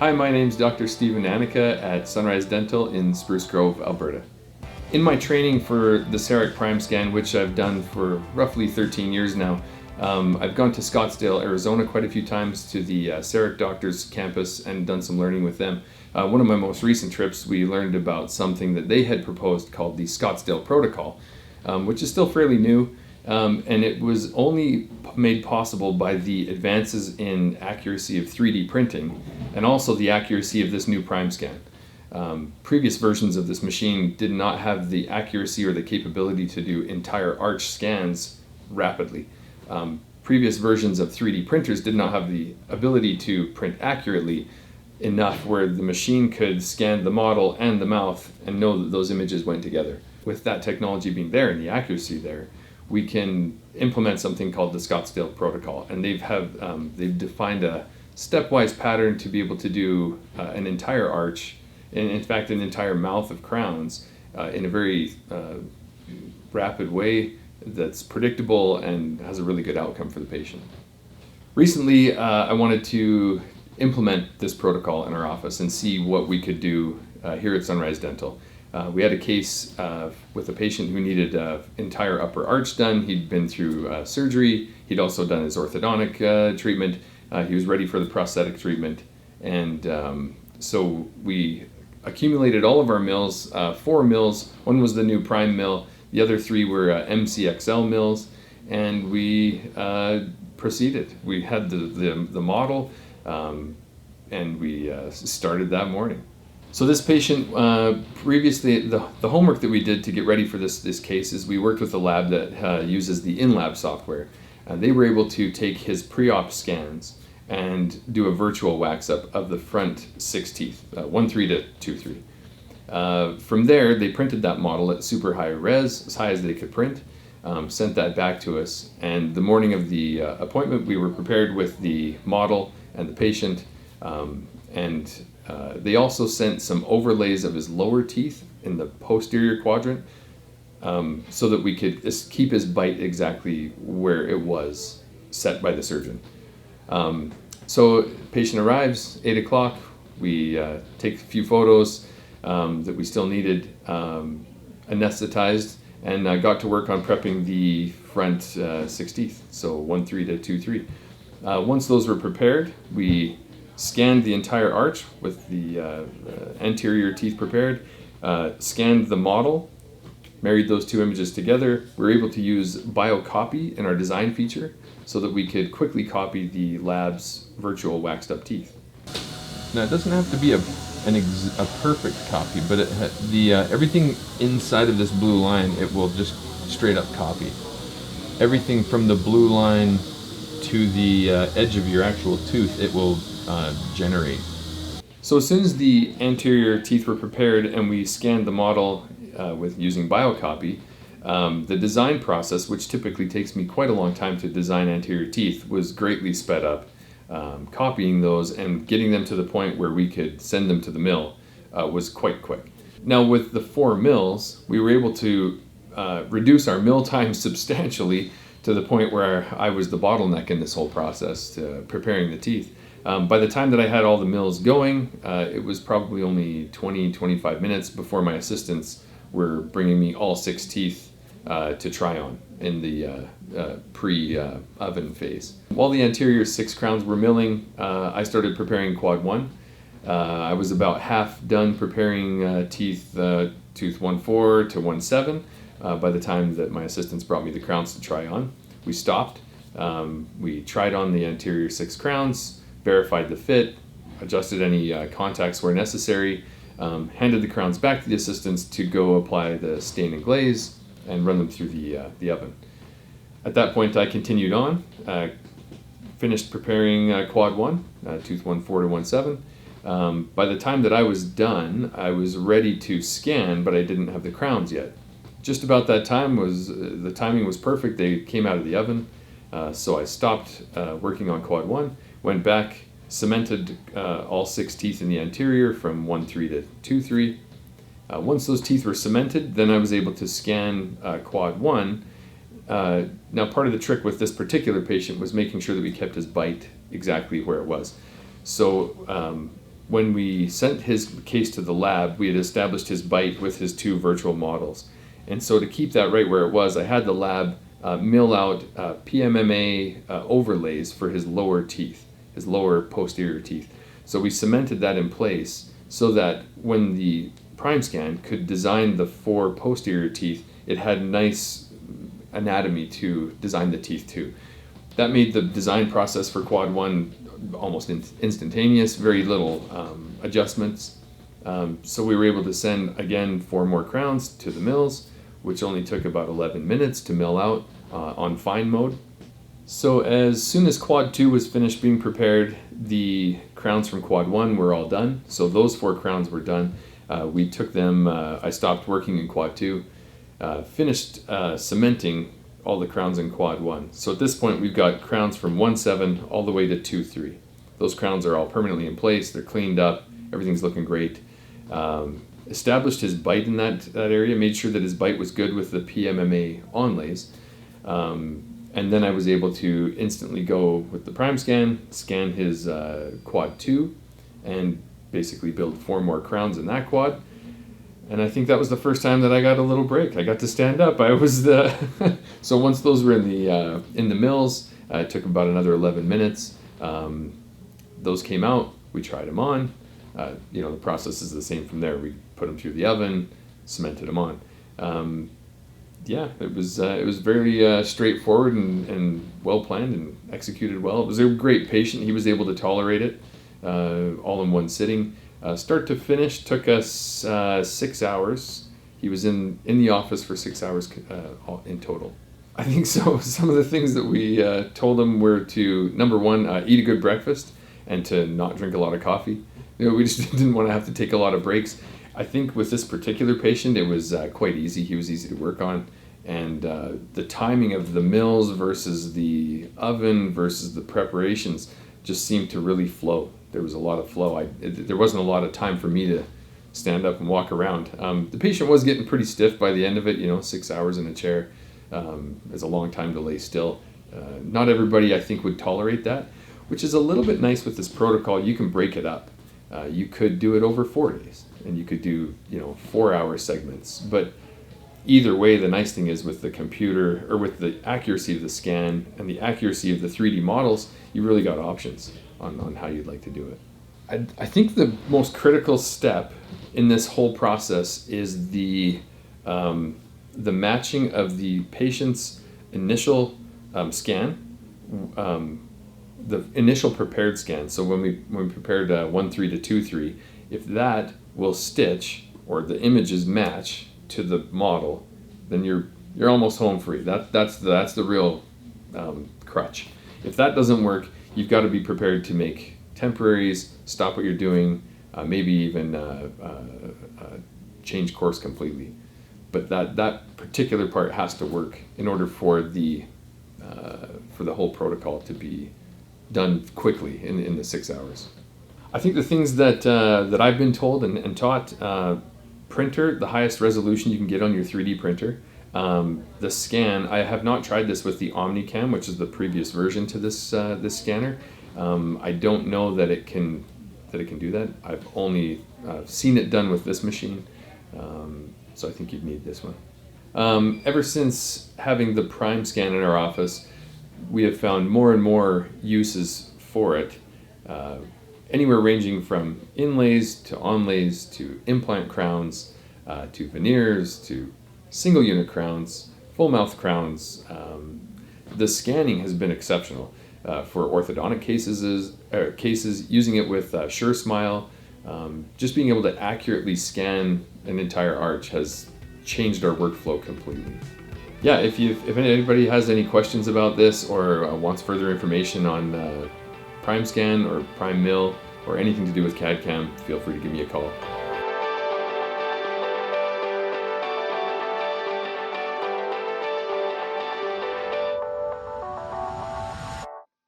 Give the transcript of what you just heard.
Hi, my name's Dr. Stephen Anika at Sunrise Dental in Spruce Grove, Alberta. In my training for the CEREC Prime Scan, which I've done for roughly 13 years now, I've gone to Scottsdale, Arizona quite a few times to the CEREC Doctors campus and done some learning with them. One of my most recent trips, we learned about something that they had proposed called the Scottsdale Protocol, which is still fairly new, and it was only made possible by the advances in accuracy of 3D printing and also the accuracy of this new Prime Scan. Previous versions of this machine did not have the accuracy or the capability to do entire arch scans rapidly. Previous versions of 3D printers did not have the ability to print accurately enough where the machine could scan the model and the mouth and know that those images went together. With that technology being there and the accuracy there, we can implement something called the Scottsdale Protocol, and they've defined a stepwise pattern to be able to do an entire arch, and in fact an entire mouth of crowns in a very rapid way that's predictable and has a really good outcome for the patient. Recently, I wanted to implement this protocol in our office and see what we could do here at Sunrise Dental. We had a case with a patient who needed entire upper arch done. He'd been through surgery. He'd also done his orthodontic treatment. He was ready for the prosthetic treatment. And so we accumulated all of our mills, 4 mills. One was the new Prime mill. The other 3 were MCXL mills. And we proceeded. We had the model, and we started that morning. So this patient, previously, the homework that we did to get ready for this case is we worked with a lab that uses the in-lab software. They were able to take his pre-op scans and do a virtual wax-up of the front 6 teeth, 1.3 to 2.3. From there, they printed that model at super high res, as high as they could print, sent that back to us, and the morning of the appointment, we were prepared with the model and the patient, and they also sent some overlays of his lower teeth in the posterior quadrant so that we could keep his bite exactly where it was set by the surgeon. So patient arrives, 8 o'clock, we take a few photos that we still needed, anesthetized, and got to work on prepping the front 6 teeth, so 1.3 to 2.3. Once those were prepared, we scanned the entire arch with the anterior teeth prepared, scanned the model, married those 2 images together. We were able to use biocopy in our design feature so that we could quickly copy the lab's virtual waxed up teeth. Now, it doesn't have to be a perfect copy, but everything inside of this blue line, it will just straight up copy. Everything from the blue line to the edge of your actual tooth, it will generate. So as soon as the anterior teeth were prepared and we scanned the model with using biocopy, the design process, which typically takes me quite a long time to design anterior teeth, was greatly sped up. Copying those and getting them to the point where we could send them to the mill was quite quick. Now with the 4 mills, we were able to reduce our mill time substantially to the point where I was the bottleneck in this whole process to preparing the teeth. By the time that I had all the mills going, it was probably only 20-25 minutes before my assistants were bringing me all 6 teeth to try on in the pre-oven phase. While the anterior 6 crowns were milling, I started preparing quad 1. I was about half done preparing teeth tooth 1.4 to 1.7 by the time that my assistants brought me the crowns to try on. We stopped. We tried on the anterior 6 crowns, verified the fit, adjusted any contacts where necessary, handed the crowns back to the assistants to go apply the stain and glaze and run them through the oven. At that point, I continued on, finished preparing quad 1, tooth 1.4 to 1.7. By the time that I was done, I was ready to scan, but I didn't have the crowns yet. Just about that time the timing was perfect. They came out of the oven, so I stopped working on quad 1, went back, cemented all 6 teeth in the anterior from 1.3 to 2.3. Once those teeth were cemented, then I was able to scan quad 1. Now, part of the trick with this particular patient was making sure that we kept his bite exactly where it was. So when we sent his case to the lab, we had established his bite with his 2 virtual models. And so to keep that right where it was, I had the lab mill out PMMA overlays for his lower teeth, his lower posterior teeth. So we cemented that in place so that when the prime scan could design the 4 posterior teeth, it had nice anatomy to design the teeth to. That made the design process for quad 1 almost instantaneous, very little adjustments. So we were able to send, again, 4 more crowns to the mills, which only took about 11 minutes to mill out on fine mode. So as soon as quad 2 was finished being prepared, the crowns from quad 1 were all done. So those 4 crowns were done. We took them, I stopped working in quad 2, finished cementing all the crowns in quad 1. So at this point we've got crowns from 1.7 all the way to 2.3. Those crowns are all permanently in place, they're cleaned up, everything's looking great. Established his bite in that area, made sure that his bite was good with the PMMA onlays. And then I was able to instantly go with the prime scan his quad 2, and basically build 4 more crowns in that quad. And I think that was the first time that I got a little break. I got to stand up. I was the so once those were in the mills, it took about another 11 minutes. Those came out. We tried them on. The process is the same from there. We put them through the oven, cemented them on. It was very straightforward and well planned and executed well. It was a great patient. He was able to tolerate it all in one sitting. Start to finish took us 6 hours. He was in the office for 6 hours in total. I think so. Some of the things that we told him were to, number 1, eat a good breakfast and to not drink a lot of coffee. We just didn't want to have to take a lot of breaks. I think with this particular patient, it was quite easy. He was easy to work on. And the timing of the mills versus the oven versus the preparations just seemed to really flow. There was a lot of flow. There wasn't a lot of time for me to stand up and walk around. The patient was getting pretty stiff by the end of it. 6 hours in a chair is a long time to lay still. Not everybody, I think, would tolerate that, which is a little bit nice with this protocol. You can break it up. You could do it over 4 days, and you could do 4-hour segments. But either way, the nice thing is with the computer, or with the accuracy of the scan and the accuracy of the 3D models, you really got options on how you'd like to do it. I think the most critical step in this whole process is the matching of the patient's initial scan, the initial prepared scan. So when we prepared 1.3 to 2.3, if that will stitch or the images match to the model, then you're almost home free. That's the real crutch. If that doesn't work, you've got to be prepared to make temporaries, stop what you're doing, maybe even change course completely. But that particular part has to work in order for the whole protocol to be done quickly in the 6 hours. I think the things that I've been told and taught, printer, the highest resolution you can get on your 3D printer. The scan, I have not tried this with the OmniCam, which is the previous version to this scanner. I don't know that it can do that. I've only seen it done with this machine, so I think you'd need this one. Ever since having the prime scan in our office, we have found more and more uses for it, anywhere ranging from inlays to onlays to implant crowns to veneers to single unit crowns, full mouth crowns. The scanning has been exceptional for orthodontic cases, using it with SureSmile. Just being able to accurately scan an entire arch has changed our workflow completely. Yeah, if anybody has any questions about this or wants further information on Prime Scan or Prime Mill or anything to do with CAD/CAM, feel free to give me a call.